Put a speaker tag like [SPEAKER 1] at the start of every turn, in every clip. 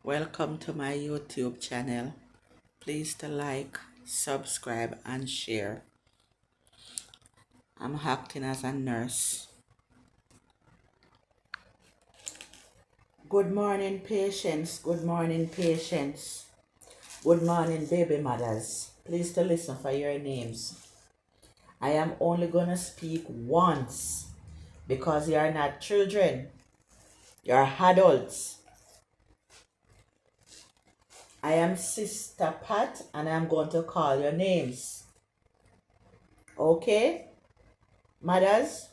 [SPEAKER 1] Welcome to my YouTube channel. Please to like, subscribe and share. I'm acting as a nurse. Good morning, patients. Good morning, patients. Good morning, baby mothers. Please to listen for your names. I am only going to speak once because you are not children. You are adults. I am Sister Pat and I'm going to call your names. Okay? Mothers?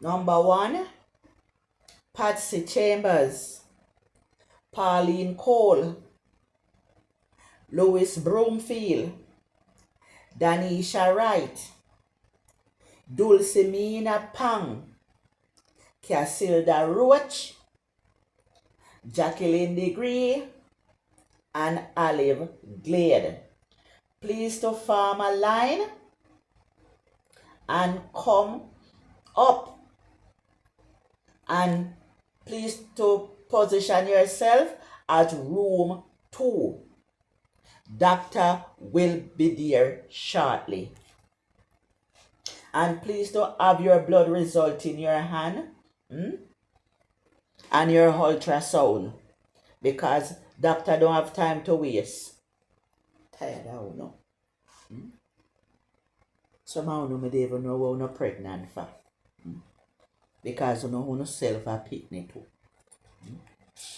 [SPEAKER 1] Number 1, Patsy Chambers, Pauline Cole, Louis Broomfield, Danisha Wright, Dulcimina Pang, Casilda Roach, Jacqueline Degree, and Olive Glade. Please to form a line and come up, and please to position yourself at room 2. Doctor will be there shortly. And please to have your blood result in your hand and your ultrasound, because doctor don't have time to waste. Tired of no. Somehow no me dey even know who no pregnant for. Because you know who no self a picnic too.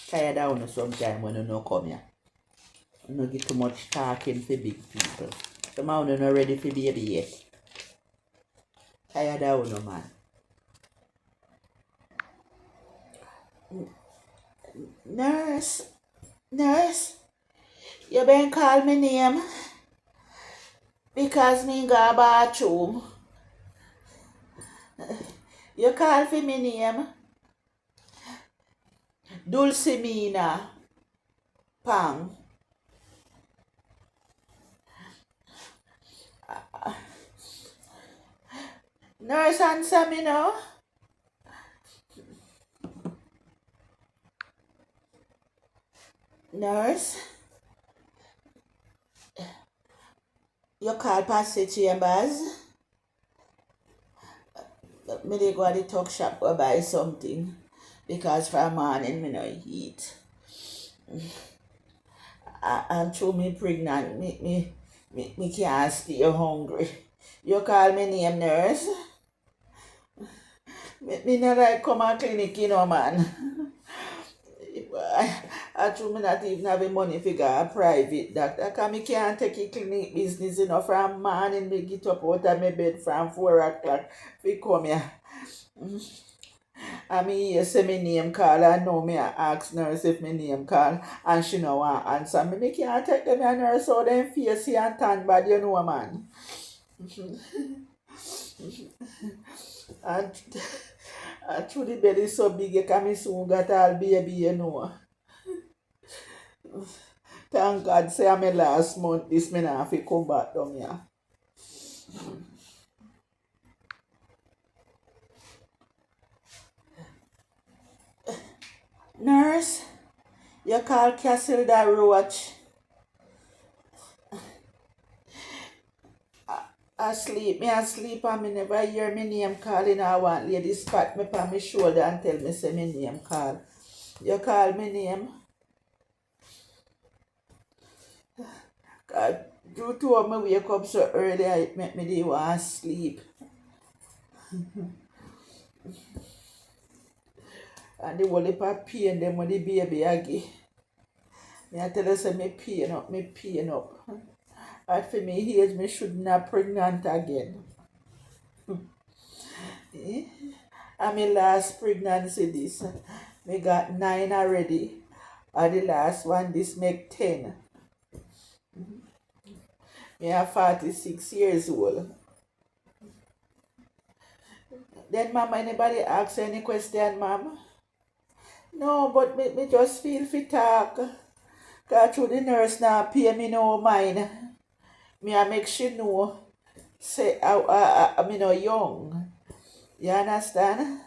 [SPEAKER 1] Tired of no sometime when you no come here. You no get too much talking for big people. Somehow you no ready for baby yet. Tired of no man. Nurse, you been call me name because me go bathroom. You call for me name Dulcimina Pang. Nurse, answer me now. Nurse, you call Patsy Chambers. Me dey go to the tuck shop or buy something because from morning me no eat. And through me pregnant, me can't stay hungry. You call me name, nurse? Me not like come a clinic, you know, man. I true me not even have the money to go a private doctor, because me can't take a clinic business, you know, from morning me get up out of my bed from 4 o'clock to come here. And me hear say my name call, and now me ask nurse if my name call, and she no want answer me. Me can't take them a nurse out them face and tan bad, you know, man. And through the belly so big, you can me soon got all baby, you know. Thank God say I'm my last month, this me not have to come back down here. Nurse, you call Casilda Roach. Asleep and me never hear me name calling. I want lady spat me on my shoulder and tell me say my name call. You call me name? God, you told me wake up so early, it make me dey want sleep. And the whole heap of pain them when the baby again. Me I tell you say me pain up. And for me age, me shouldn't have pregnant again. And my last pregnancy this, me got 9 already. And the last one this make 10. Me am 46 years old. Then mama, anybody ask any question, mama? No, but me just feel fit talk. Cause through the nurse now pay me no mind. Me I make she know say me no young. You understand?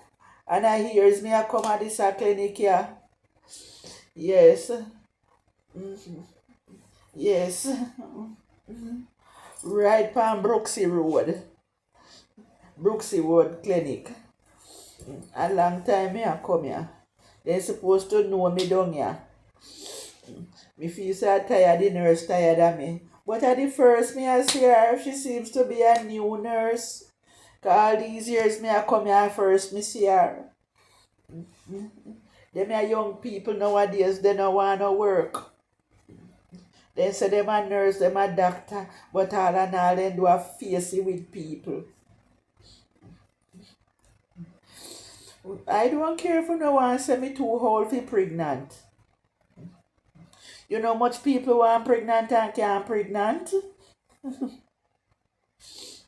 [SPEAKER 1] And I hears me I come at this clinic here. Yes. Yes. Right from Brooksy Road. Brooksy Road Clinic. A long time me a come here. They supposed to know me down here. Me feel so tired, the nurse tired of me. But at the first me I see her, she seems to be a new nurse. 'Cause all these years me I come here first, me see her. Them are young people nowadays, they don't want to work. They say them a nurse, them a doctor, but all and all they do a face it with people. I don't care if no one say me too old for pregnant. You know much people want pregnant and can't pregnant? You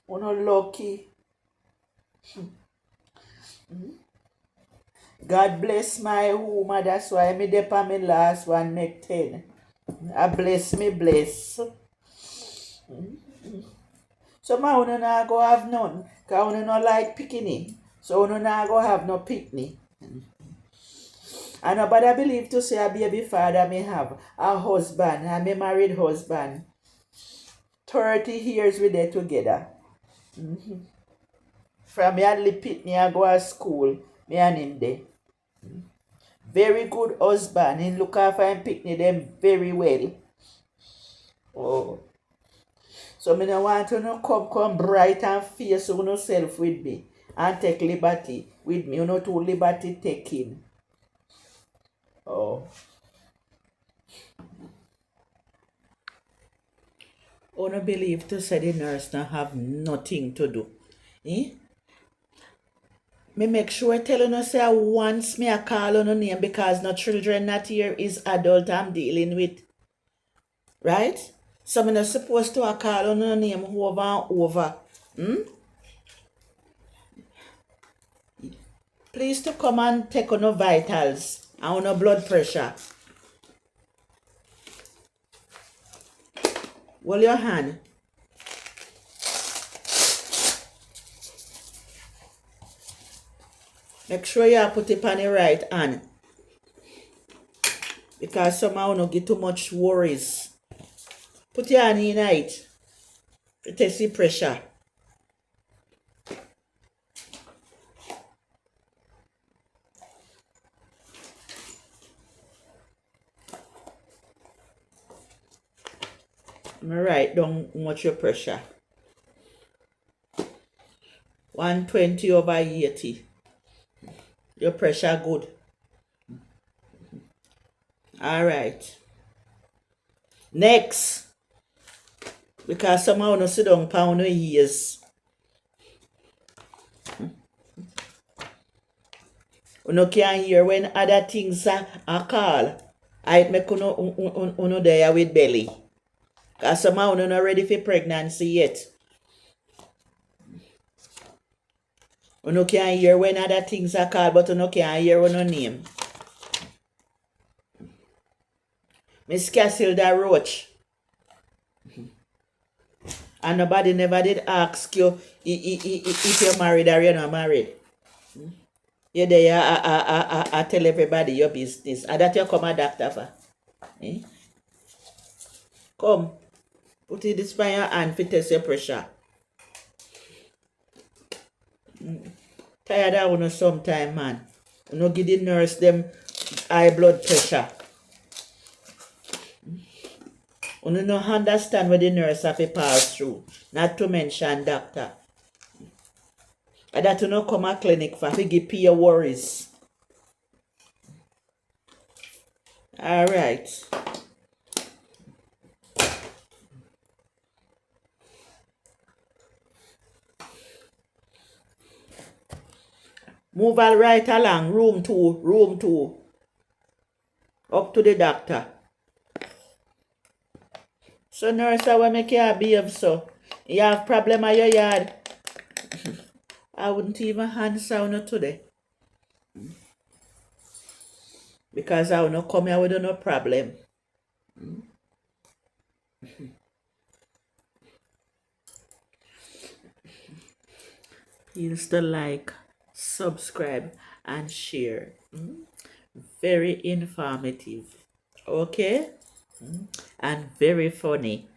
[SPEAKER 1] know lucky. God bless my woman, that's why me dey on me last one make 10. I bless me bless. Some of you not go have none, cause you not like picking. So you not go have no picnic. And nobody believe to say a baby father may have a husband, and me married husband. 30 years we there together. From me and Pitney I go to school, me and him there. Very good husband. He look after him picnic them very well. Oh. So me no want to no come bright and fierce on yourself with me and take liberty with me. You know to liberty taking. Oh. I don't believe to say the nurse don't have nothing to do. Eh? Me make sure tell you say once me a call on a name because no children not here is adult I'm dealing with. Right? So me not supposed to a call on a name over and over. Please to come and take on no vitals and on no blood pressure. Hold your hand. Make sure you put it on the right hand. Because somehow no get too much worries. Put your hand in it. To test the pressure. I'm write down how much your pressure. 120 over 80. Your pressure good. Alright. Next. Because somehow no sit down pound no ears. You no can hear when other things are call. I make uno there with belly. Because somehow uno not ready for pregnancy yet. Uno can hear when other things are called, but uno can hear uno name. Miss Cassilda Roach. And nobody never did ask you if you're married or you're not married. You there, I tell everybody your business. And that you come a doctor for. Eh? Come. Put it this by your hand to test your pressure. Tired of uno sometime, man. Uno give the nurse them high blood pressure. Uno no understand what the nurse have to pass through. Not to mention doctor. And that uno come a clinic for to give your worries. Alright. Move all right along. Room 2. Room 2. Up to the doctor. So nurse, I will make you behave so. You have problem at your yard. I wouldn't even answer you today. Because I will not come here with no problem. Please to like, subscribe, and share. very informative. Okay? And very funny.